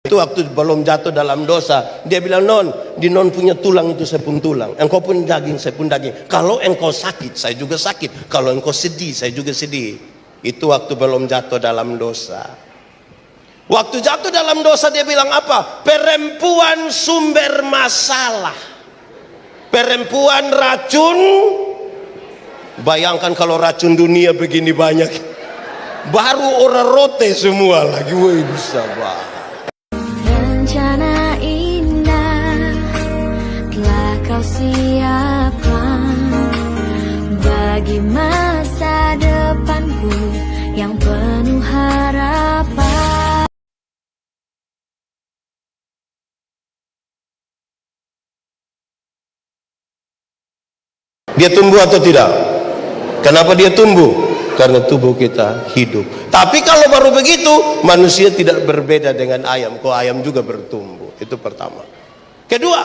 Itu waktu belum jatuh dalam dosa, dia bilang, non, di non punya tulang itu saya pun tulang, engkau pun daging saya pun daging. Kalau engkau sakit saya juga sakit, kalau engkau sedih saya juga sedih. Itu waktu belum jatuh dalam dosa. Waktu jatuh dalam dosa dia bilang apa? Perempuan sumber masalah, perempuan racun. Bayangkan kalau racun dunia begini banyak, baru orang rote semua lagi. Woi, bisa banget. Rencana indah telah kau siapkan bagi masa depanku yang penuh harapan. Dia tumbuh atau tidak? Kenapa dia tumbuh? Karena tubuh kita hidup. Tapi kalau baru begitu, manusia tidak berbeda dengan ayam. Kok ayam juga bertumbuh. Itu pertama. Kedua,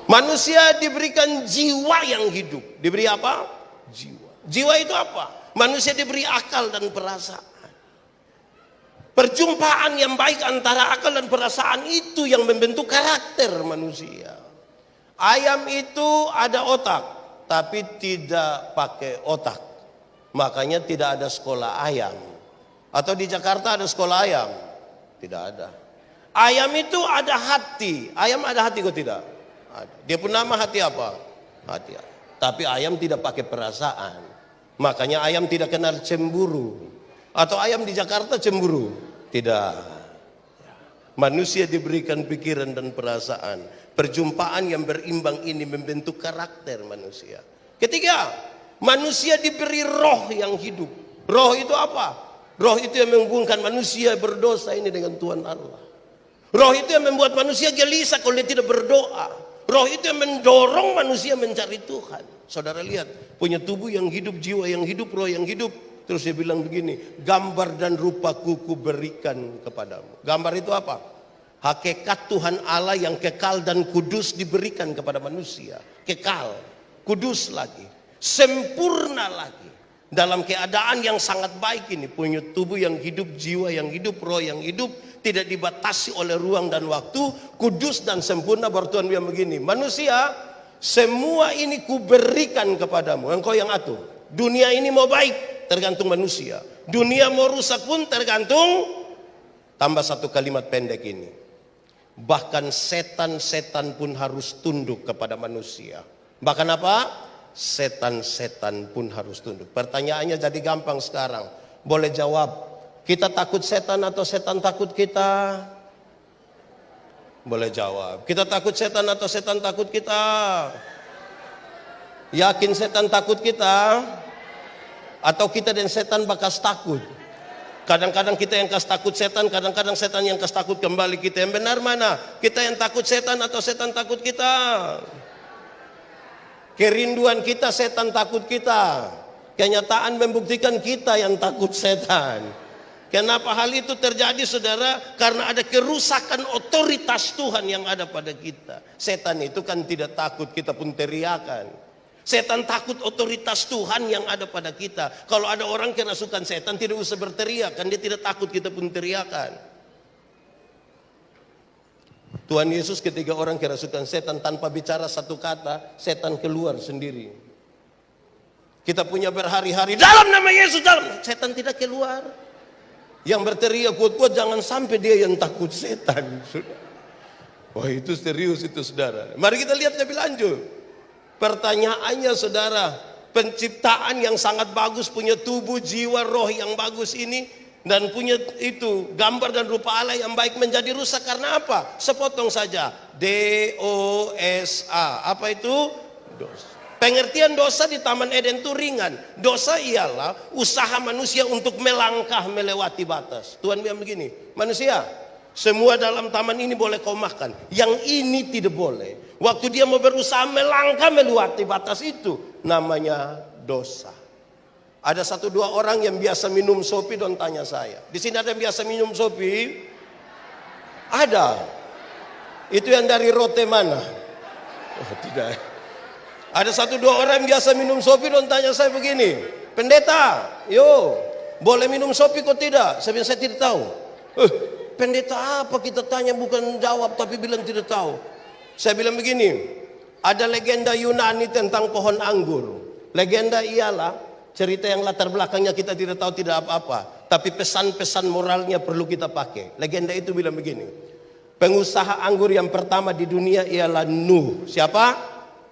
manusia diberikan jiwa yang hidup. Diberi apa? Jiwa. Jiwa itu apa? Manusia diberi akal dan perasaan. Perjumpaan yang baik antara akal dan perasaan itu yang membentuk karakter manusia. Ayam itu ada otak, tapi tidak pakai otak. Makanya tidak ada sekolah ayam. Atau di Jakarta ada sekolah ayam? Tidak ada. Ayam itu ada hati. Ayam ada hati kok tidak? Ada. Dia pun nama hati apa? Hati. Tapi ayam tidak pakai perasaan. Makanya ayam tidak kenal cemburu. Atau ayam di Jakarta cemburu? Tidak. Manusia diberikan pikiran dan perasaan. Perjumpaan yang berimbang ini membentuk karakter manusia. Ketiga, manusia diberi roh yang hidup. Roh itu apa? Roh itu yang menghubungkan manusia berdosa ini dengan Tuhan Allah. Roh itu yang membuat manusia gelisah kalau dia tidak berdoa. Roh itu yang mendorong manusia mencari Tuhan. Saudara lihat, punya tubuh yang hidup, jiwa yang hidup, roh yang hidup. Terus dia bilang begini, gambar dan rupaku kuberikan kepadamu. Gambar itu apa? Hakikat Tuhan Allah yang kekal dan kudus diberikan kepada manusia. Kekal, kudus lagi, sempurna lagi, dalam keadaan yang sangat baik ini, punya tubuh yang hidup, jiwa yang hidup, roh yang hidup, tidak dibatasi oleh ruang dan waktu, kudus dan sempurna. Baru Tuhan bilang begini, manusia, semua ini kuberikan kepadamu, engkau yang atur. Dunia ini mau baik tergantung manusia, dunia mau rusak pun tergantung. Tambah satu kalimat pendek ini, bahkan setan-setan pun harus tunduk kepada manusia. Bahkan apa? Setan-setan pun harus tunduk. Pertanyaannya jadi gampang sekarang. Boleh jawab, kita takut setan atau setan takut kita? Boleh jawab, kita takut setan atau setan takut kita? Yakin setan takut kita? Atau kita dan setan bakas takut? Kadang-kadang kita yang kas takut setan, kadang-kadang setan yang kas takut kembali kita. Yang benar mana? Kita yang takut setan atau setan takut kita? Kerinduan kita, setan takut kita. Kenyataan membuktikan kita yang takut setan. Kenapa hal itu terjadi, saudara? Karena ada kerusakan otoritas Tuhan yang ada pada kita. Setan itu kan tidak takut, kita pun teriakan. Setan takut otoritas Tuhan yang ada pada kita. Kalau ada orang kerasukan setan, tidak usah berteriak, kan dia tidak takut, kita pun teriakan. Tuhan Yesus ketika orang kerasukan setan, tanpa bicara satu kata, setan keluar sendiri. Kita punya berhari-hari, dalam nama Yesus, dalam. Setan tidak keluar. Yang berteriak kuat-kuat, jangan sampai dia yang takut setan. Wah, itu serius itu, saudara. Mari kita lihat lebih lanjut. Pertanyaannya, saudara, penciptaan yang sangat bagus, punya tubuh, jiwa, roh yang bagus ini, dan punya itu gambar dan rupa Allah yang baik, menjadi rusak karena apa? Sepotong saja, D-O-S-A. Apa itu? Dosa. Pengertian dosa di Taman Eden itu ringan. Dosa ialah usaha manusia untuk melangkah melewati batas. Tuhan bilang begini, manusia, semua dalam taman ini boleh kau makan, yang ini tidak boleh. Waktu dia mau berusaha melangkah melewati batas itu, namanya dosa. Ada satu dua orang yang biasa minum sopi, don tanya saya. Di sini ada yang biasa minum sopi? Ada. Itu yang dari rote mana? Oh, tidak. Ada satu dua orang yang biasa minum sopi, don tanya saya begini, pendeta, yo, boleh minum sopi kok tidak? Saya bilang saya tidak tahu. pendeta apa kita tanya bukan jawab tapi bilang tidak tahu. Saya bilang begini, ada legenda Yunani tentang pohon anggur. Legenda ialah cerita yang latar belakangnya kita tidak tahu tidak apa-apa, tapi pesan-pesan moralnya perlu kita pakai. Legenda itu bilang begini, pengusaha anggur yang pertama di dunia ialah Nuh. Siapa?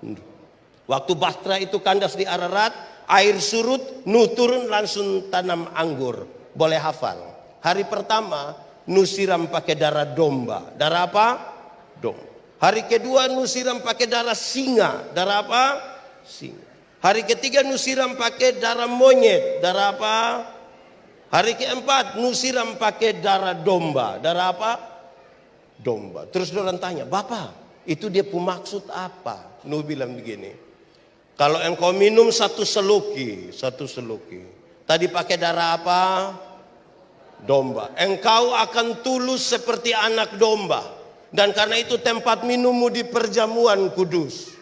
Nuh. Waktu Bahtera itu kandas di Ararat, air surut, Nuh turun langsung tanam anggur. Boleh hafal. Hari pertama Nuh siram pakai darah domba. Darah apa? Domba. Hari kedua Nuh siram pakai darah singa. Darah apa? Singa. Hari ketiga Nuh siram pakai darah monyet. Darah apa? Hari keempat Nuh siram pakai darah domba. Darah apa? Domba. Terus orang tanya, Bapak, itu dia pun maksud apa? Nuh bilang begini, kalau engkau minum satu seluki, tadi pakai darah apa? Domba. Engkau akan tulus seperti anak domba. Dan karena itu tempat minummu di perjamuan kudus.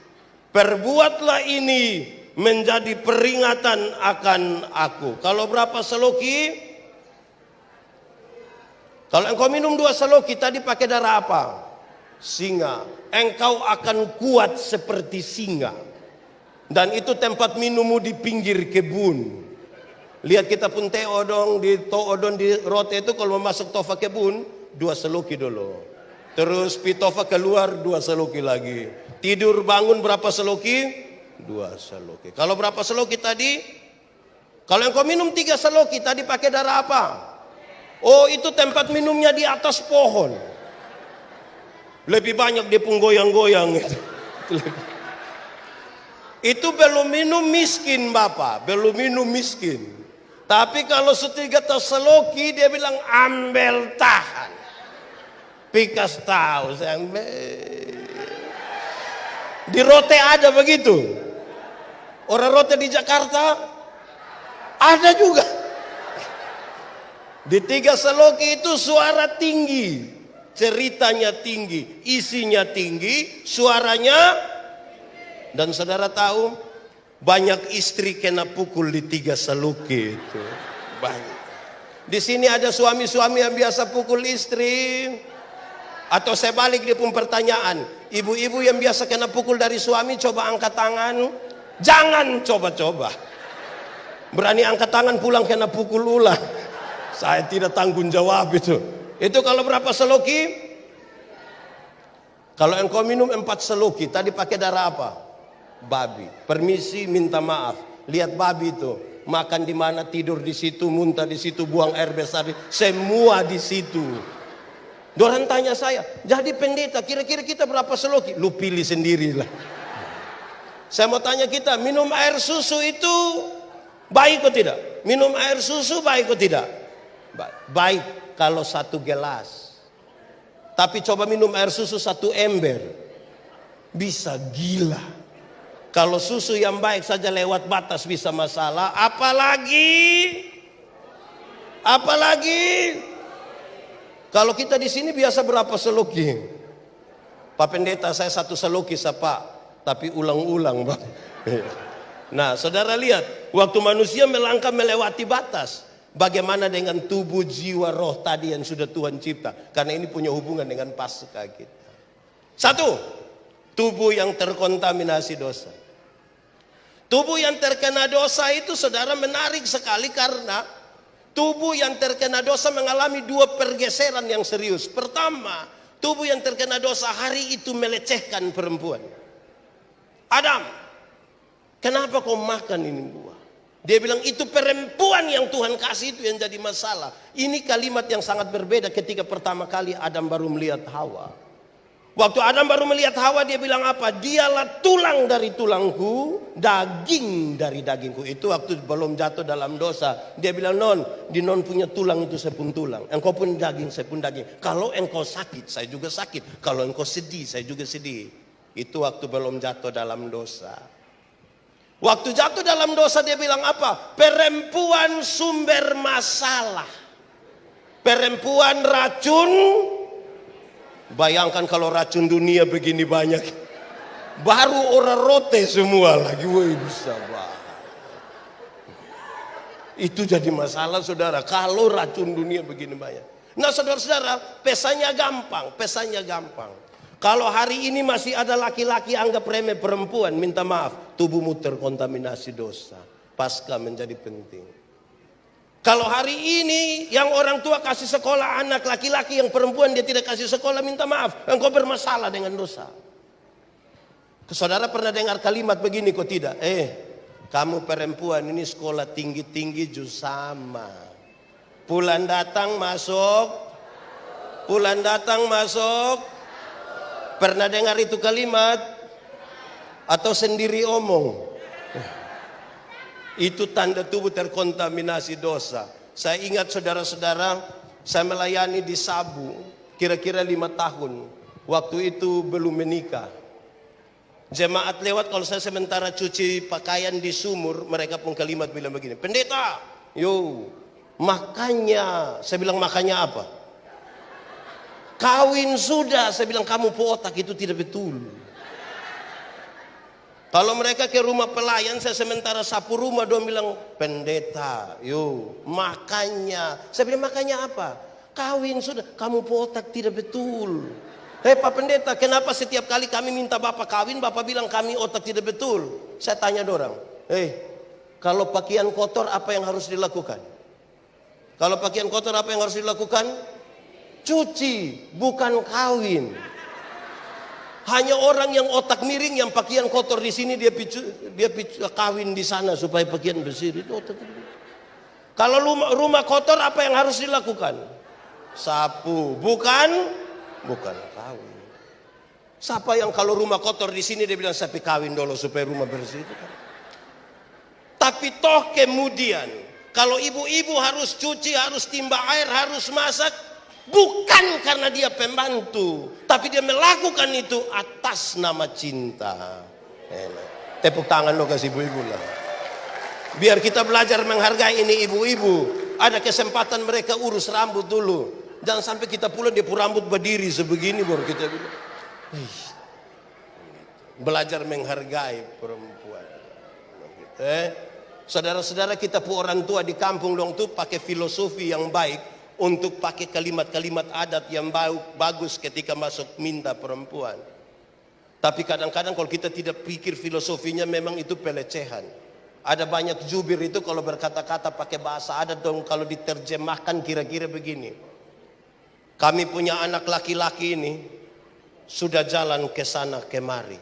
Perbuatlah ini menjadi peringatan akan aku. Kalau berapa seloki? Kalau engkau minum 2 seloki, tadi pakai darah apa? Singa. Engkau akan kuat seperti singa. Dan itu tempat minummu di pinggir kebun. Lihat kita pun teodong di toodon di rote itu kalau mau masuk tofa kebun 2 seloki dulu. Terus pitofa keluar 2 seloki lagi. Tidur bangun berapa seloki? 2 seloki. Kalau berapa seloki tadi? Kalau engkau minum 3 seloki tadi pakai darah apa? Oh, itu tempat minumnya di atas pohon. Lebih banyak dia pun goyang-goyang itu. Itu belum minum miskin Bapak, belum minum miskin. Tapi kalau setiga seloki dia bilang ambil tahan. Pikas tahu saya di rote ada begitu. Orang rote di Jakarta ada juga. Di 3 seloki itu suara tinggi, ceritanya tinggi, isinya tinggi, suaranya. Dan saudara tahu banyak istri kena pukul di 3 seloki itu. Banyak. Di sini ada suami-suami yang biasa pukul istri. Atau saya balik dia pun pertanyaan, ibu-ibu yang biasa kena pukul dari suami coba angkat tangan. Jangan coba-coba. Berani angkat tangan pulang kena pukul ulang. Saya tidak tanggung jawab itu. Itu kalau berapa seloki? Kalau engkau minum 4 seloki, tadi pakai darah apa? Babi. Permisi minta maaf. Lihat babi itu, makan di mana, tidur di situ, muntah di situ, buang air besar, semua di situ. Orang tanya saya, jadi pendeta kira-kira kita berapa seloki? Lu pilih sendirilah. Saya mau tanya kita, minum air susu itu baik atau tidak? Minum air susu baik atau tidak? Baik kalau 1 gelas. Tapi coba minum air susu 1 ember. Bisa gila. Kalau susu yang baik saja lewat batas bisa masalah, apalagi kalau kita di sini biasa berapa seloki? Pak Pendeta saya 1 seloki Pak, tapi ulang-ulang Pak. Nah saudara lihat, waktu manusia melangkah melewati batas, bagaimana dengan tubuh, jiwa, roh tadi yang sudah Tuhan cipta? Karena ini punya hubungan dengan Paskah kita. 1, tubuh yang terkontaminasi dosa. Tubuh yang terkena dosa itu saudara menarik sekali karena tubuh yang terkena dosa mengalami 2 pergeseran yang serius. Pertama, tubuh yang terkena dosa hari itu melecehkan perempuan. Adam, kenapa kau makan ini buah? Dia bilang itu perempuan yang Tuhan kasih itu yang jadi masalah. Ini kalimat yang sangat berbeda ketika pertama kali Adam baru melihat Hawa. Waktu Adam baru melihat Hawa dia bilang apa? Dialah tulang dari tulangku, daging dari dagingku. Itu waktu belum jatuh dalam dosa. Dia bilang non, di non punya tulang itu saya pun tulang. Engkau pun daging, saya pun daging. Kalau engkau sakit, saya juga sakit. Kalau engkau sedih, saya juga sedih. Itu waktu belum jatuh dalam dosa. Waktu jatuh dalam dosa dia bilang apa? Perempuan sumber masalah. Perempuan racun. Bayangkan kalau racun dunia begini banyak. Baru orang rote semua lagi. Woi bisa banget. Itu jadi masalah saudara. Kalau racun dunia begini banyak. Nah saudara-saudara, pesannya gampang. Kalau hari ini masih ada laki-laki anggap remeh perempuan, minta maaf, tubuhmu terkontaminasi dosa. Pasca menjadi penting. Kalau hari ini yang orang tua kasih sekolah anak laki-laki, yang perempuan dia tidak kasih sekolah, minta maaf, engkau bermasalah dengan dosa. Saudara pernah dengar kalimat begini kok tidak? Kamu perempuan ini sekolah tinggi-tinggi juga sama. Bulan datang masuk. Pernah dengar itu kalimat? Atau sendiri omong? Itu tanda tubuh terkontaminasi dosa. Saya ingat saudara-saudara, saya melayani di Sabu kira-kira 5 tahun. Waktu itu belum menikah. Jemaat lewat, kalau saya sementara cuci pakaian di sumur, mereka pun kalimat bilang begini, pendeta, makanya. Saya bilang makanya apa? Kawin sudah. Saya bilang kamu otak itu tidak betul. Kalau mereka ke rumah pelayan, saya sementara sapu rumah, dia bilang pendeta, makanya. Saya bilang makanya apa? Kawin sudah, kamu otak tidak betul. Pak pendeta, kenapa setiap kali kami minta Bapak kawin, Bapak bilang kami otak tidak betul? Saya tanya dorang, kalau pakaian kotor apa yang harus dilakukan? Kalau pakaian kotor apa yang harus dilakukan? Cuci, bukan kawin. Hanya orang yang otak miring, yang pakaian kotor di sini dia kawin di sana supaya pakaian bersih. Itu otak. Kalau rumah kotor apa yang harus dilakukan? Sapu, bukan kawin. Siapa yang kalau rumah kotor di sini dia bilang saya kawin dulu supaya rumah bersih itu kan. Tapi toh kemudian kalau ibu-ibu harus cuci, harus timba air, harus masak, bukan karena dia pembantu, tapi dia melakukan itu atas nama cinta. Tepuk tangan lo kasih ibu-ibu lah. Biar kita belajar menghargai ini ibu-ibu. Ada kesempatan mereka urus rambut dulu. Jangan sampai kita pulang dia rambut berdiri sebegini baru kita bilang. Belajar menghargai perempuan. Saudara-saudara, kita orang tua di kampung dong tuh pakai filosofi yang baik untuk pakai kalimat-kalimat adat yang bagus ketika masuk minta perempuan. Tapi kadang-kadang kalau kita tidak pikir filosofinya, memang itu pelecehan. Ada banyak jubir itu kalau berkata-kata pakai bahasa adat dong, kalau diterjemahkan kira-kira begini. Kami punya anak laki-laki ini sudah jalan ke sana kemari.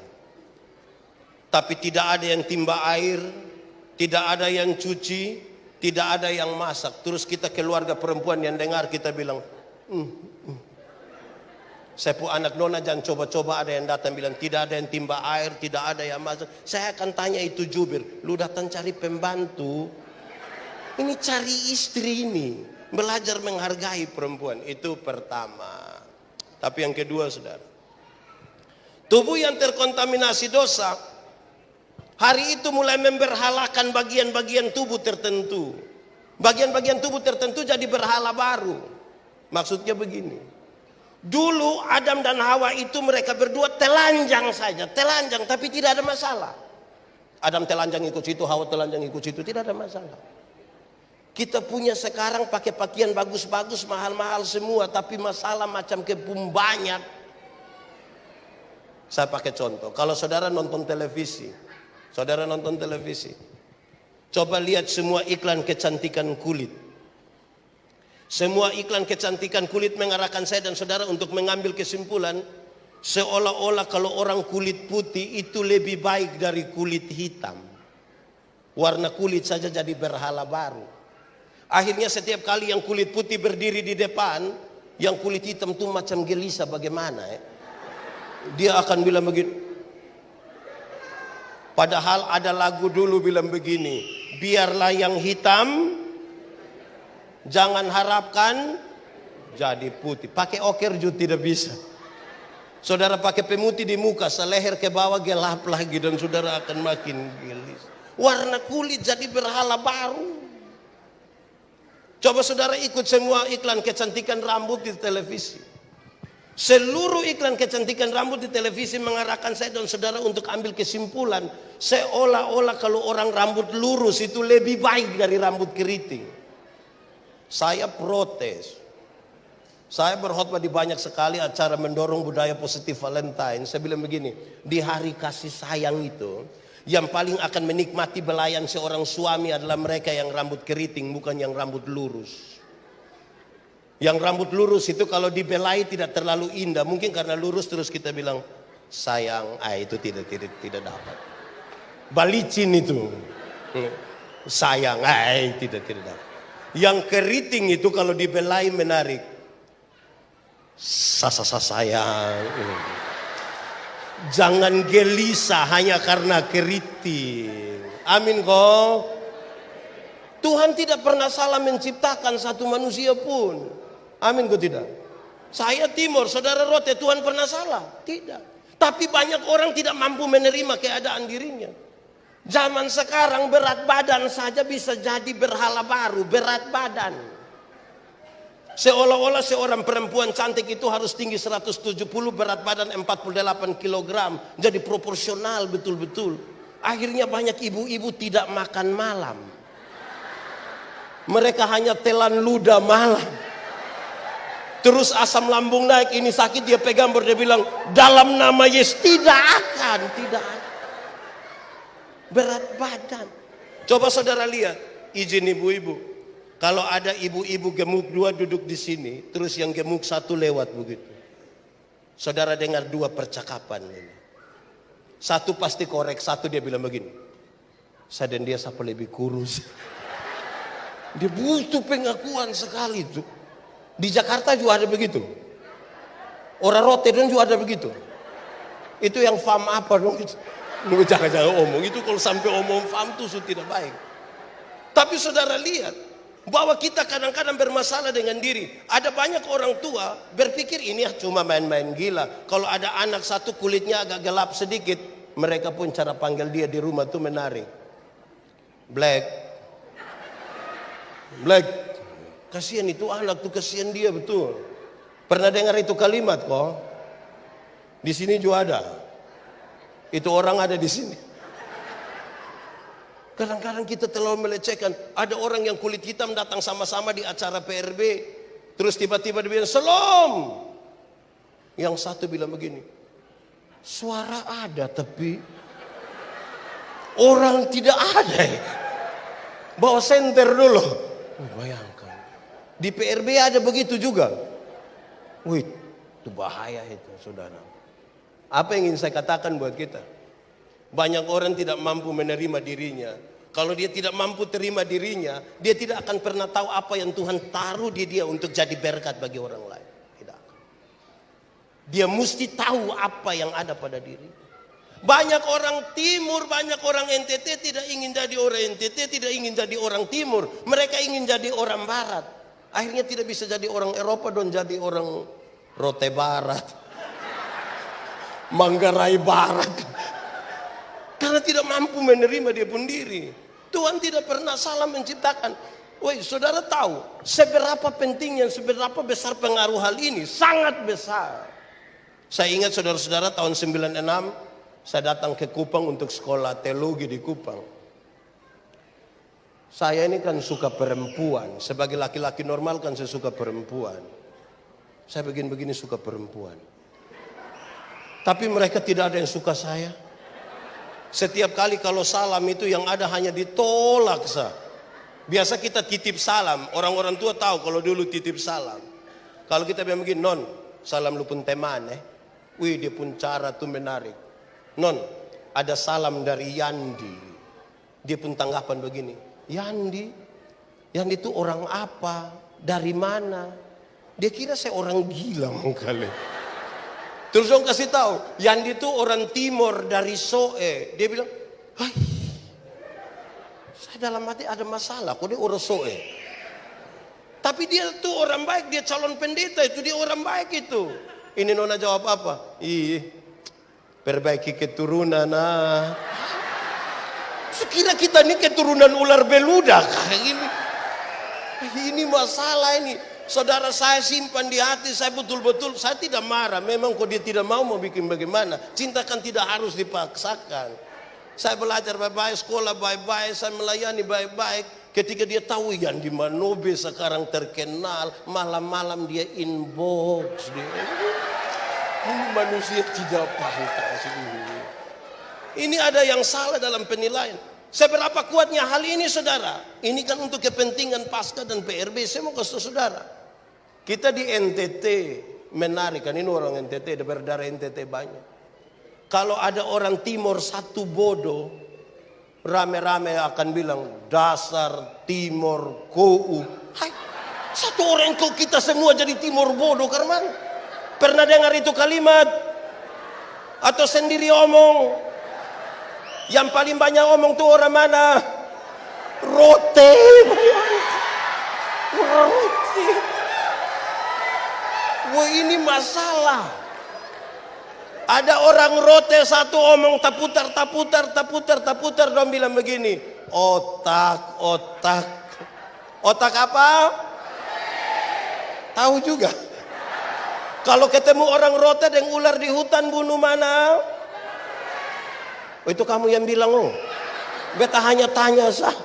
Tapi tidak ada yang timba air, tidak ada yang cuci, tidak ada yang masak. Terus kita keluarga perempuan yang dengar kita bilang, saya pun anak nona jangan coba-coba. Ada yang datang bilang tidak ada yang timba air, tidak ada yang masak. Saya akan tanya itu jubir, lu datang cari pembantu, ini cari istri ini. Belajar menghargai perempuan itu pertama. Tapi yang kedua saudara, tubuh yang terkontaminasi dosa hari itu mulai memberhalakan bagian-bagian tubuh tertentu. Bagian-bagian tubuh tertentu jadi berhala baru. Maksudnya begini, dulu Adam dan Hawa itu mereka berdua telanjang saja, telanjang, tapi tidak ada masalah. Adam telanjang ikut situ, Hawa telanjang ikut situ, tidak ada masalah. Kita punya sekarang pakai pakaian bagus-bagus, mahal-mahal semua, tapi masalah macam kebun banyak. Saya pakai contoh, kalau saudara nonton televisi, coba lihat semua iklan kecantikan kulit. Semua iklan kecantikan kulit mengarahkan saya dan saudara untuk mengambil kesimpulan, seolah-olah kalau orang kulit putih itu lebih baik dari kulit hitam. Warna kulit saja jadi berhala baru. Akhirnya setiap kali yang kulit putih berdiri di depan, yang kulit hitam tuh macam gelisah bagaimana ya. Dia akan bilang begini. Padahal ada lagu dulu bilang begini, biarlah yang hitam, jangan harapkan jadi putih. Pakai oker juga tidak bisa. Saudara pakai pemutih di muka, seleher ke bawah gelap lagi dan saudara akan makin gelisah. Warna kulit jadi berhala baru. Coba saudara ikut semua iklan kecantikan rambut di televisi. Seluruh iklan kecantikan rambut di televisi mengarahkan saya dan saudara untuk ambil kesimpulan, seolah-olah kalau orang rambut lurus itu lebih baik dari rambut keriting. Saya protes. Saya berkhotbah di banyak sekali acara mendorong budaya positif Valentine. Saya bilang begini, di hari kasih sayang itu, yang paling akan menikmati belayan seorang suami adalah mereka yang rambut keriting, bukan yang rambut lurus. Yang rambut lurus itu kalau dibelai tidak terlalu indah. Mungkin karena lurus terus kita bilang, sayang, itu tidak dapat. Balicin itu, sayang, tidak dapat. Yang keriting itu kalau dibelai menarik. Sayang, jangan gelisah hanya karena keriting. Amin kok. Tuhan tidak pernah salah menciptakan satu manusia pun. Amin kok tidak. Saya Timur, saudara Rote, Tuhan pernah salah? Tidak. Tapi banyak orang tidak mampu menerima keadaan dirinya. Zaman sekarang berat badan saja bisa jadi berhala baru, berat badan. Seolah-olah seorang perempuan cantik itu harus tinggi 170, berat badan 48 kg. Jadi proporsional betul-betul. Akhirnya banyak ibu-ibu tidak makan malam. Mereka hanya telan ludah malam. Terus asam lambung naik, ini sakit, dia pegang dia bilang, dalam nama Yesus tidak akan. Berat badan. Coba saudara lihat, izin ibu-ibu. Kalau ada ibu-ibu gemuk dua duduk di sini, terus yang gemuk satu lewat begitu. Saudara dengar dua percakapan ini. Satu pasti korek, satu dia bilang begini. Saya dan dia siapa lebih kurus. Dia butuh pengakuan sekali itu. Di Jakarta juga ada begitu. Orang Rotterdam juga ada begitu. Itu yang fam apa dong? Jangan omong. Itu kalau sampai omong fam itu sudah tidak baik. Tapi saudara lihat. Bahwa kita kadang-kadang bermasalah dengan diri. Ada banyak orang tua berpikir ini cuma main-main gila. Kalau ada anak satu kulitnya agak gelap sedikit, mereka pun cara panggil dia di rumah tuh menarik. Black. Kasihan itu anak tuh, kasihan dia betul. Pernah dengar itu kalimat kok? Di sini juga ada. Itu orang ada di sini. Kadang-kadang kita terlalu melecehkan. Ada orang yang kulit hitam datang sama-sama di acara PRB. Terus tiba-tiba dia bilang, Shalom. Yang satu bilang begini, suara ada tapi orang tidak ada. Bawa senter dulu. Bayangkan. Di PRB ada begitu juga. Wih, itu bahaya itu saudara. Apa yang ingin saya katakan buat kita? Banyak orang tidak mampu menerima dirinya. Kalau dia tidak mampu terima dirinya, dia tidak akan pernah tahu apa yang Tuhan taruh di dia untuk jadi berkat bagi orang lain. Tidak. Dia mesti tahu apa yang ada pada diri. Banyak orang Timur, banyak orang NTT tidak ingin jadi orang NTT, tidak ingin jadi orang Timur. Mereka ingin jadi orang Barat. Akhirnya tidak bisa jadi orang Eropa dan jadi orang Rote Barat, Manggarai Barat. Karena tidak mampu menerima dia pun diri. Tuhan tidak pernah salah menciptakan. Woi, saudara tahu seberapa pentingnya, seberapa besar pengaruh hal ini? Sangat besar. Saya ingat saudara-saudara tahun 96 saya datang ke Kupang untuk sekolah teologi di Kupang. Saya ini kan suka perempuan. Sebagai laki-laki normal kan saya suka perempuan. Saya begini-begini suka perempuan. Tapi mereka tidak ada yang suka saya. Setiap kali kalau salam itu yang ada hanya ditolak sah. Biasa kita titip salam. Orang-orang tua tahu kalau dulu titip salam. Kalau kita bilang begini, non, salam lu pun teman Wih, dia pun cara tuh menarik. Non, ada salam dari Yandi. Dia pun tanggapan begini. Yandi itu orang apa? Dari mana? Dia kira saya orang gila mungkin. Terus dong kasih tahu, Yandi itu orang Timur dari Soe. Dia bilang, hai, saya dalam hati ada masalah, kok dia orang Soe. Tapi dia tuh orang baik, dia calon pendeta itu, dia orang baik itu. Ini nona jawab apa? Perbaiki keturunan. Sekira kita ini keturunan ular beludak. Ini masalah ini. Saudara, saya simpan di hati, saya betul-betul, saya tidak marah. Memang kok dia tidak mau bikin bagaimana. Cinta kan tidak harus dipaksakan. Saya belajar baik-baik, sekolah baik-baik, saya melayani baik-baik. Ketika dia tahu Yandi Manobe sekarang terkenal, malam-malam dia inbox dia. Ini manusia tidak pantas ini. Ini ada yang salah dalam penilaian. Seberapa kuatnya hal ini saudara? Ini kan untuk kepentingan Pasca dan PRB. Saya mau kasih saudara. Kita di NTT menarik kan, ini orang NTT, berdarah NTT banyak. Kalau ada orang Timur satu bodoh, rame-rame akan bilang dasar Timur kou. Hai, satu orang kok kita semua jadi Timur bodoh karena pernah dengar itu kalimat? Atau sendiri omong? Yang paling banyak omong tuh orang mana? Rote. Rote. Wah, ini masalah. Ada orang rote satu omong taputar. Dong bilang begini. Otak. Otak apa? Tahu juga. Kalau ketemu orang rote dan ular di hutan bunuh mana? Oh, itu kamu yang bilang, oh. Beta hanya tanya sah.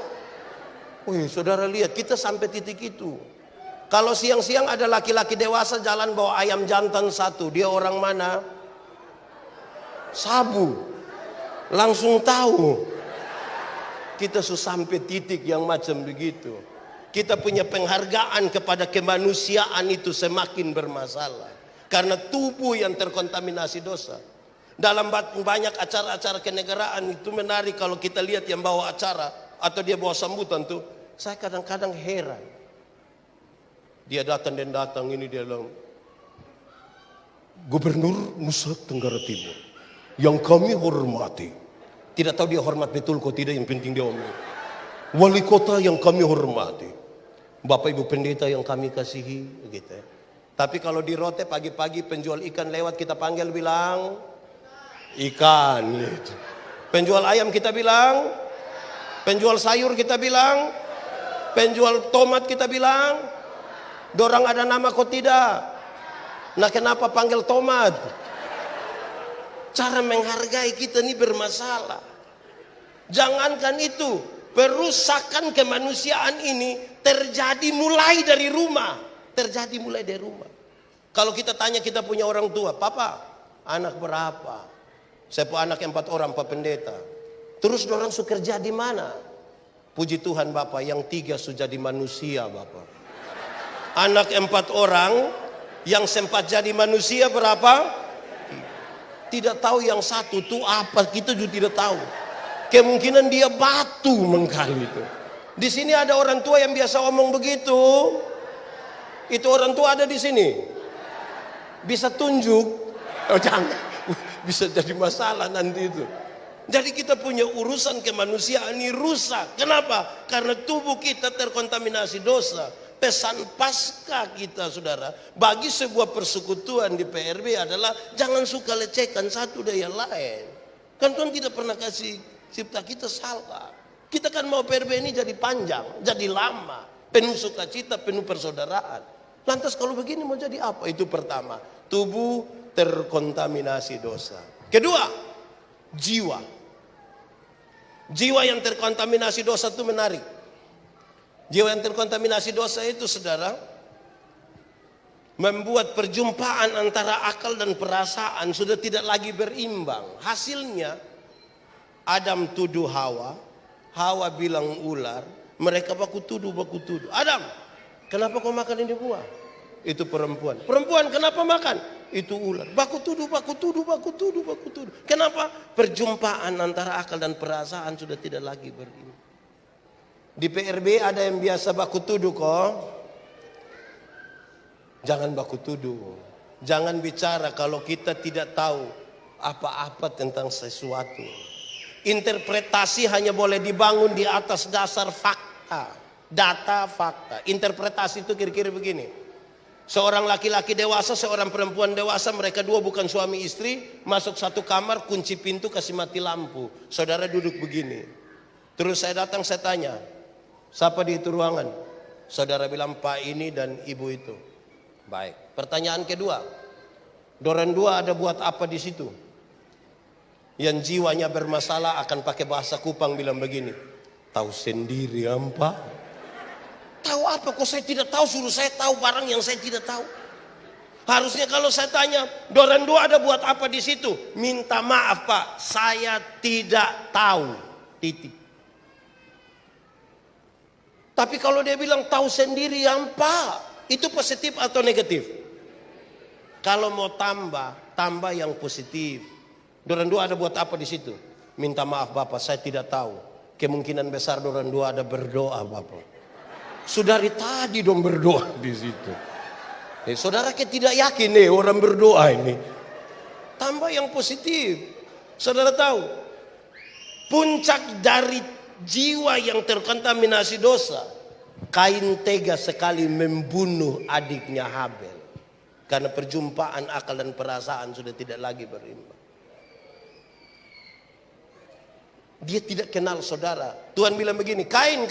Wih, saudara lihat kita sampai titik itu. Kalau siang-siang ada laki-laki dewasa jalan bawa ayam jantan satu, dia orang mana? Sabu. Langsung tahu. Kita sudah sampai titik yang macam begitu. Kita punya penghargaan kepada kemanusiaan itu semakin bermasalah. Karena tubuh yang terkontaminasi dosa. Dalam banyak acara-acara kenegaraan itu menarik kalau kita lihat yang bawa acara atau dia bawa sambutan tuh, saya kadang-kadang heran. Dia datang ini dia bilang, Gubernur Nusa Tenggara Timur yang kami hormati. Tidak tahu dia hormat betul kok tidak, yang penting dia omong. Wali kota yang kami hormati, Bapak Ibu pendeta yang kami kasihi, gitu ya. Tapi kalau di Rote pagi-pagi penjual ikan lewat kita panggil bilang ikan gitu. Penjual ayam kita bilang, penjual sayur kita bilang, penjual tomat kita bilang, dorang ada nama kok tidak. Nah, kenapa panggil tomat? Cara menghargai kita ini bermasalah. Jangankan itu, perusakan kemanusiaan ini terjadi mulai dari rumah. Kalau kita tanya kita punya orang tua, Papa, anak berapa? Saya punya anak 4 orang, Pak Pendeta. Terus dorang su kerja di mana? Puji Tuhan Bapak, yang 3 sudah jadi manusia Bapak. Anak 4 orang, yang sempat jadi manusia berapa? Tidak tahu yang satu tuh apa, kita juga tidak tahu. Kemungkinan dia batu mengkali itu. Di sini ada orang tua yang biasa omong begitu. Itu orang tua ada di sini. Bisa tunjuk? Oh jangan. Bisa jadi masalah nanti itu. Jadi kita punya urusan kemanusiaan ini rusak. Kenapa? Karena tubuh kita terkontaminasi dosa. Pesan Pasca kita saudara, bagi sebuah persekutuan di PRB adalah jangan suka lecehkan satu dari yang lain. Kan Tuhan tidak pernah kasih cipta kita salah. Kita kan mau PRB ini jadi panjang, jadi lama, penuh sukacita, penuh persaudaraan. Lantas kalau begini mau jadi apa? Itu pertama, tubuh terkontaminasi dosa. Kedua, jiwa. Jiwa yang terkontaminasi dosa itu menarik. Jiwa yang terkontaminasi dosa itu saudara, membuat perjumpaan antara akal dan perasaan sudah tidak lagi berimbang. Hasilnya Adam tuduh Hawa, Hawa bilang ular, mereka baku tuduh. Adam, kenapa kau makan ini buah? Itu perempuan. Perempuan kenapa makan? Itu ular. Baku tuduh. Kenapa? Perjumpaan antara akal dan perasaan sudah tidak lagi berimbang. Di PRB ada yang biasa baku tuduh kok. Jangan baku tuduh. Jangan bicara kalau kita tidak tahu apa-apa tentang sesuatu. Interpretasi hanya boleh dibangun di atas dasar fakta. Data fakta. Interpretasi itu kira-kira begini. Seorang laki-laki dewasa, seorang perempuan dewasa, mereka dua bukan suami istri, masuk satu kamar, kunci pintu, kasih mati lampu. Saudara duduk begini. Terus saya datang, saya tanya, siapa di itu ruangan? Saudara bilang, Pak ini dan ibu itu. Baik. Pertanyaan kedua, dorang dua ada buat apa di situ? Yang jiwanya bermasalah akan pakai bahasa Kupang bilang begini, tahu sendiri apa? apa kok saya tidak tahu, suruh saya tahu barang yang saya tidak tahu. Harusnya kalau saya tanya, Doran 2 ada buat apa di situ? Minta maaf Pak, saya tidak tahu. Titik. Tapi kalau dia bilang tahu sendiri yang Pak, itu positif atau negatif? Kalau mau tambah yang positif. Doran 2 ada buat apa di situ? Minta maaf Bapak, saya tidak tahu. Kemungkinan besar Doran 2 ada berdoa Bapak. Saudari tadi dong berdoa di situ. Saudara tidak yakin nih orang berdoa ini. Tambah yang positif. Saudara tahu, puncak dari jiwa yang terkontaminasi dosa, Kain tega sekali membunuh adiknya Habel. Karena perjumpaan akal dan perasaan sudah tidak lagi berimbang. Dia tidak kenal saudara. Tuhan bilang begini, Kain,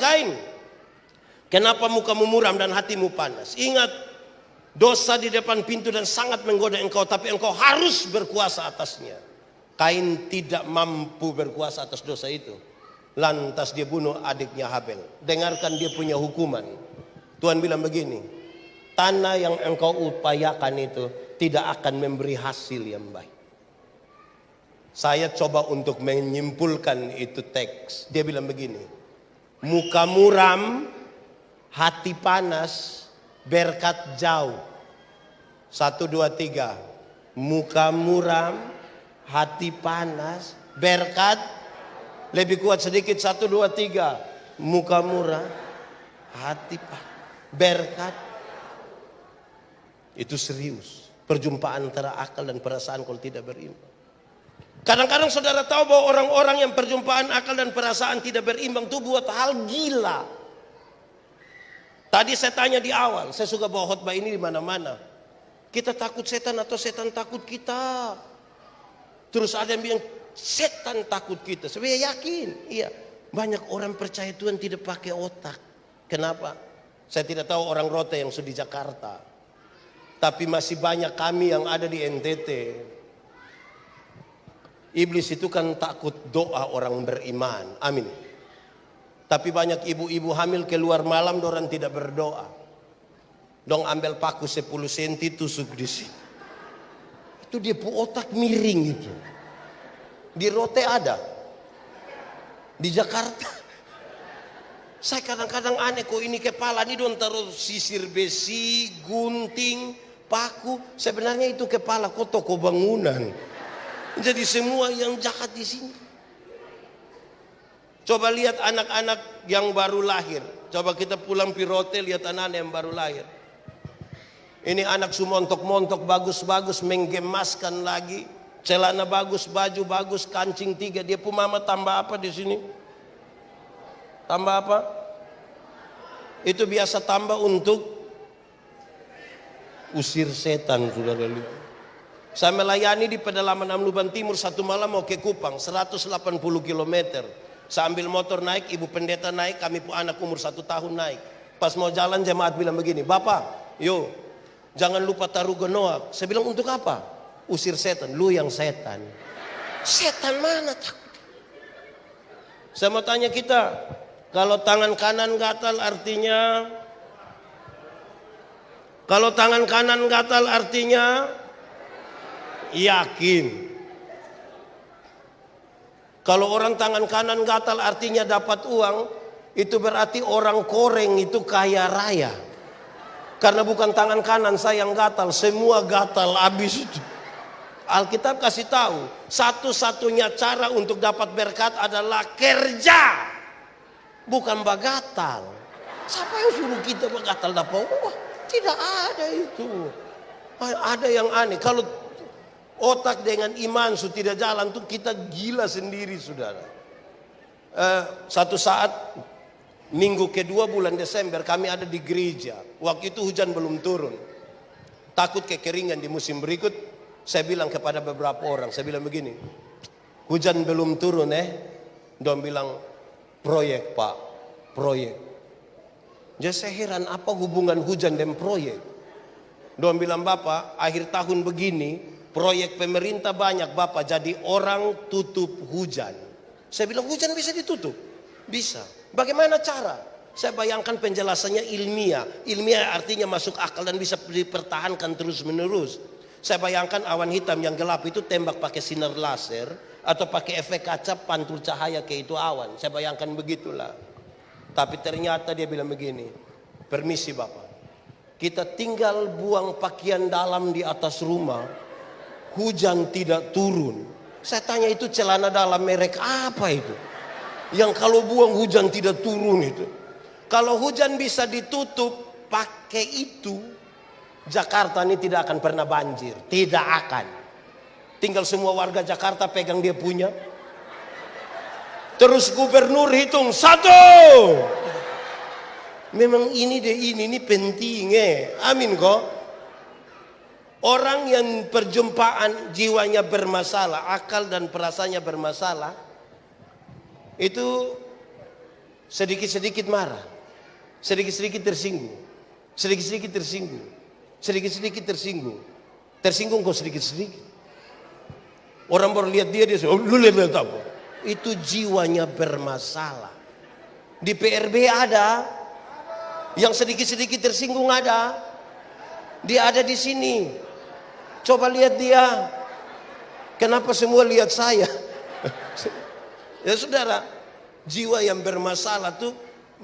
kenapa mukamu muram dan hatimu panas? Ingat, dosa di depan pintu dan sangat menggoda engkau, tapi engkau harus berkuasa atasnya. Kain tidak mampu berkuasa atas dosa itu. Lantas dia bunuh adiknya Habel. Dengarkan dia punya hukuman. Tuhan bilang begini, tanah yang engkau upayakan itu tidak akan memberi hasil yang baik. Saya coba untuk menyimpulkan itu teks. Dia bilang begini, muka muram, hati panas, berkat jauh. 1, 2, 3. Muka muram, hati panas, berkat lebih kuat sedikit. 1, 2, 3. Muka muram, hati panas, berkat. Itu serius. Perjumpaan antara akal dan perasaan kalau tidak berimbang. Kadang-kadang saudara tahu bahwa orang-orang yang perjumpaan akal dan perasaan tidak berimbang itu buat hal gila. Tadi saya tanya di awal, saya suka bawa khotbah ini di mana-mana. Kita takut setan atau setan takut kita? Terus ada yang bilang setan takut kita. Saya yakin, iya. Banyak orang percaya Tuhan tidak pakai otak. Kenapa? Saya tidak tahu orang Rote yang sudah di Jakarta. Tapi masih banyak kami yang ada di NTT. Iblis itu kan takut doa orang beriman. Amin. Tapi banyak ibu-ibu hamil keluar malam dorang tidak berdoa. Dong ambil paku 10 cm tusuk di sini. Itu dia otak miring itu. Di Rote ada. Di Jakarta. Saya kadang-kadang aneh kok ini kepala ini dong taruh sisir besi, gunting, paku. Sebenarnya itu kepala kok toko bangunan. Jadi semua yang jahat di sini. Coba lihat anak-anak yang baru lahir. Coba kita pulang pi Rote lihat anak-anak yang baru lahir. Ini anak sumontok-montok bagus-bagus, menggemaskan lagi. Celana bagus, baju bagus, kancing 3. Dia pun mama tambah apa di sini? Tambah apa? Itu biasa tambah untuk usir setan, saudara lihat. Saya melayani di pedalaman Amluban Timur satu malam mau ke Kupang, 180 km. Saya ambil motor naik, ibu pendeta naik, kami pun anak umur 1 tahun naik. Pas mau jalan jemaat bilang begini, Bapak, yo jangan lupa taruh genoa. Saya bilang untuk apa? Usir setan. Lu yang setan. Setan mana takut? Saya mau tanya kita, kalau tangan kanan gatal artinya? Kalau tangan kanan gatal artinya? Yakin. Kalau orang tangan kanan gatal artinya dapat uang, itu berarti orang Koreng itu kaya raya. Karena bukan tangan kanan saya yang gatal, semua gatal habis itu. Alkitab kasih tahu, satu-satunya cara untuk dapat berkat adalah kerja. Bukan bagatal. Siapa yang suruh kita bagatal dapat uang? Tidak ada itu. Ada yang aneh. Kalau otak dengan iman sudah tidak jalan tuh kita gila sendiri saudara. Satu saat minggu kedua bulan Desember kami ada di gereja. Waktu itu hujan belum turun. Takut kekeringan di musim berikut. Saya bilang kepada beberapa orang, saya bilang begini, hujan belum turun Dong bilang proyek Pak, proyek. Jadi saya heran apa hubungan hujan dan proyek. Dong bilang Bapak akhir tahun begini proyek pemerintah banyak Bapak, jadi orang tutup hujan. Saya bilang hujan bisa ditutup? Bisa. Bagaimana cara? Saya bayangkan penjelasannya ilmiah. Ilmiah artinya masuk akal dan bisa dipertahankan terus menerus. Saya bayangkan awan hitam yang gelap itu tembak pakai sinar laser atau pakai efek kaca pantul cahaya ke itu awan. Saya bayangkan begitulah. Tapi ternyata dia bilang begini, permisi Bapak, kita tinggal buang pakaian dalam di atas rumah, hujan tidak turun. Saya tanya, itu celana dalam merek apa itu? Yang kalau buang hujan tidak turun itu. Kalau hujan bisa ditutup pakai itu, Jakarta ini tidak akan pernah banjir. Tidak akan. Tinggal semua warga Jakarta pegang dia punya. Terus gubernur hitung 1. Memang ini penting Amin kok. Orang yang perjumpaan jiwanya bermasalah, akal dan perasaannya bermasalah, itu sedikit-sedikit marah, sedikit-sedikit tersinggung, sedikit-sedikit tersinggung, sedikit-sedikit tersinggung, tersinggung kok sedikit-sedikit. Orang baru lihat dia lu lihat apa? Itu jiwanya bermasalah. Di PRB ada yang sedikit-sedikit tersinggung ada. Dia ada di sini. Coba lihat dia. Kenapa semua lihat saya? Ya saudara, jiwa yang bermasalah tuh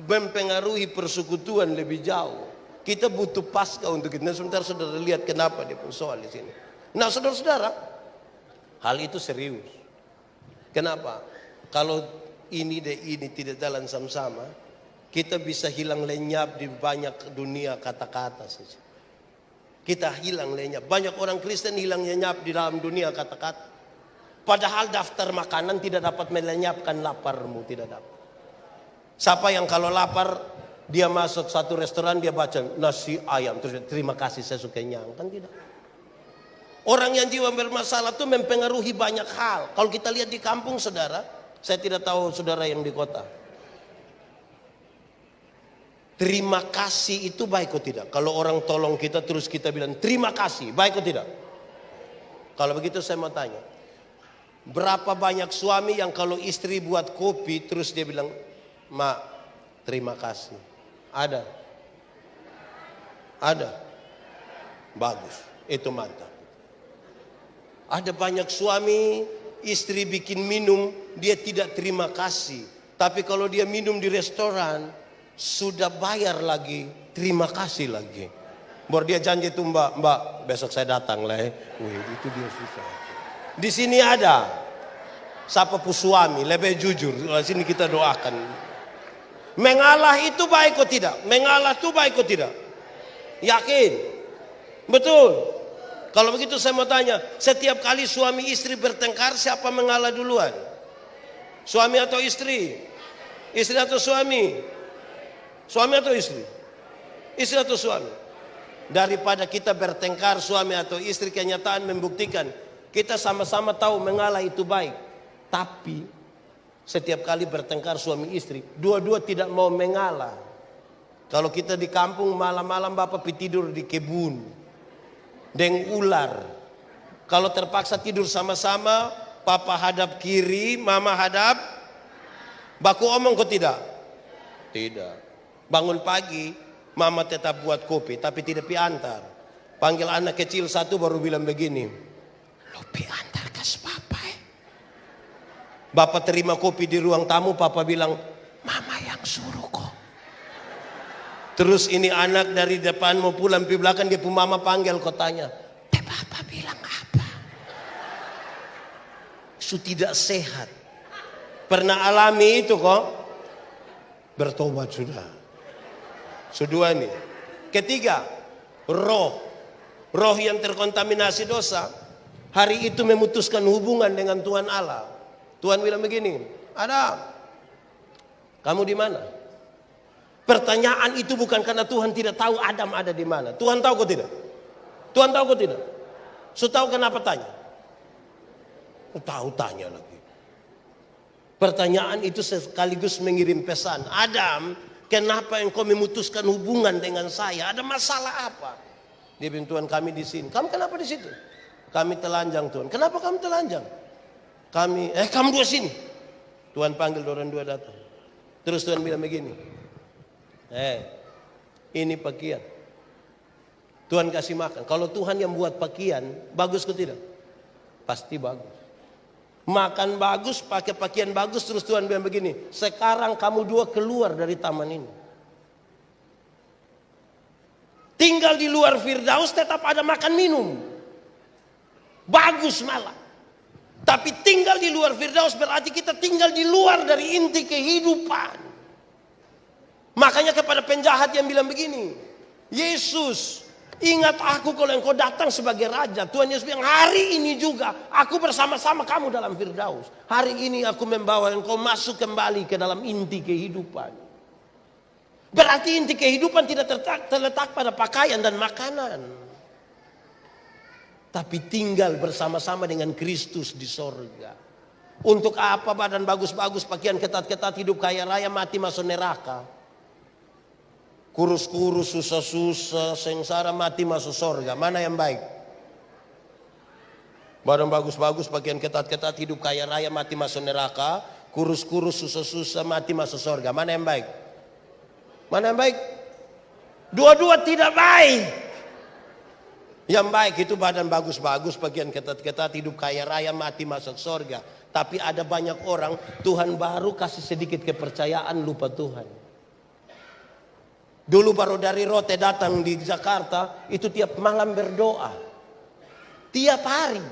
mempengaruhi persekutuan lebih jauh. Kita butuh pasca untuk itu. Nah, sebentar saudara lihat kenapa dia pun soal di sini. Nah saudara-saudara, hal itu serius. Kenapa? Kalau ini tidak jalan sama-sama, kita bisa hilang lenyap di banyak dunia kata-kata saja. Kita hilang lenyap. Banyak orang Kristen hilang lenyap di dalam dunia kata-kata. Padahal daftar makanan tidak dapat melenyapkan laparmu, tidak dapat. Siapa yang kalau lapar dia masuk satu restoran dia baca nasi ayam terus terima kasih saya suka kenyang, kan tidak. Orang yang jiwa bermasalah itu mempengaruhi banyak hal. Kalau kita lihat di kampung saudara, saya tidak tahu saudara yang di kota. Terima kasih itu baik atau tidak? Kalau orang tolong kita terus kita bilang terima kasih, baik atau tidak? Kalau begitu saya mau tanya, berapa banyak suami yang kalau istri buat kopi terus dia bilang, "Mak, terima kasih." Ada? Ada? Bagus, itu mantap. Ada banyak suami, istri bikin minum, dia tidak terima kasih. Tapi kalau dia minum di restoran, sudah bayar lagi, terima kasih lagi. Baru dia janji tuh mbak besok saya datang lah. Wih, itu dia susah. Di sini ada siapa pun suami lebih jujur. Di sini kita doakan. Mengalah itu baik atau tidak? Mengalah itu baik atau tidak? Yakin? Betul. Kalau begitu saya mau tanya, setiap kali suami istri bertengkar siapa mengalah duluan? Suami atau istri? Istri atau suami? Suami atau istri? Istri atau suami? Daripada kita bertengkar suami atau istri, kenyataan membuktikan kita sama-sama tahu mengalah itu baik. Tapi setiap kali bertengkar suami istri, dua-dua tidak mau mengalah. Kalau kita di kampung malam-malam bapak tidur di kebun dengan ular. Kalau terpaksa tidur sama-sama, papa hadap kiri, mama hadap, baku omong kok tidak? Tidak. Bangun pagi, mama tetap buat kopi, tapi tidak piantar. Panggil anak kecil satu baru bilang begini, "Lo piantar kas papa Bapak terima kopi di ruang tamu, papa bilang, "Mama yang suruh kok." Terus ini anak dari depan mau pulang di belakang, dia pun mama panggil, kok tanya, "Papa bilang apa?" Itu tidak sehat. Pernah alami itu kok? Bertobat sudah. Kedua nih. Ketiga, roh yang terkontaminasi dosa, hari itu memutuskan hubungan dengan Tuhan Allah. Tuhan bilang begini, "Adam, kamu di mana?" Pertanyaan itu bukan karena Tuhan tidak tahu Adam ada di mana. Tuhan tahu kok tidak? Tuhan tahu kok tidak? So tahu kenapa tanya? Tahu tanya lagi. Pertanyaan itu sekaligus mengirim pesan, "Adam, kenapa engkau memutuskan hubungan dengan saya? Ada masalah apa?" Dia bilang, "Tuhan, kami di sini." "Kamu kenapa di situ?" "Kami telanjang, Tuhan." "Kenapa kamu telanjang?" Kamu dua sini." Tuhan panggil orang dua datang. Terus Tuhan bilang begini, Ini pakaian. Tuhan kasih makan. Kalau Tuhan yang buat pakaian, bagus ke tidak? Pasti bagus. Makan bagus, pakai pakaian bagus, terus Tuhan bilang begini, sekarang kamu dua keluar dari taman ini. Tinggal di luar Firdaus tetap ada makan minum. Bagus malah. Tapi tinggal di luar Firdaus berarti kita tinggal di luar dari inti kehidupan. Makanya kepada penjahat yang bilang begini, Yesus, ingat aku kalau engkau datang sebagai raja. Tuhan Yesus bilang, hari ini juga aku bersama-sama kamu dalam Firdaus. Hari ini aku membawa engkau masuk kembali ke dalam inti kehidupan. Berarti inti kehidupan tidak terletak pada pakaian dan makanan. Tapi tinggal bersama-sama dengan Kristus di sorga. Untuk apa badan bagus-bagus, pakaian ketat-ketat, hidup kaya raya, mati masuk neraka. Kurus-kurus, susah-susah, sengsara, mati masuk sorga. Mana yang baik? Badan bagus-bagus, pakaian ketat-ketat, hidup kaya raya, mati masuk neraka. Kurus-kurus, susah-susah, mati masuk sorga. Mana yang baik? Mana yang baik? Dua-dua tidak baik. Yang baik itu badan bagus-bagus, pakaian ketat-ketat, hidup kaya raya, mati masuk sorga. Tapi ada banyak orang, Tuhan baru kasih sedikit kepercayaan, lupa Tuhan. Dulu baru dari Rote datang di Jakarta, itu tiap malam berdoa. Tiap hari.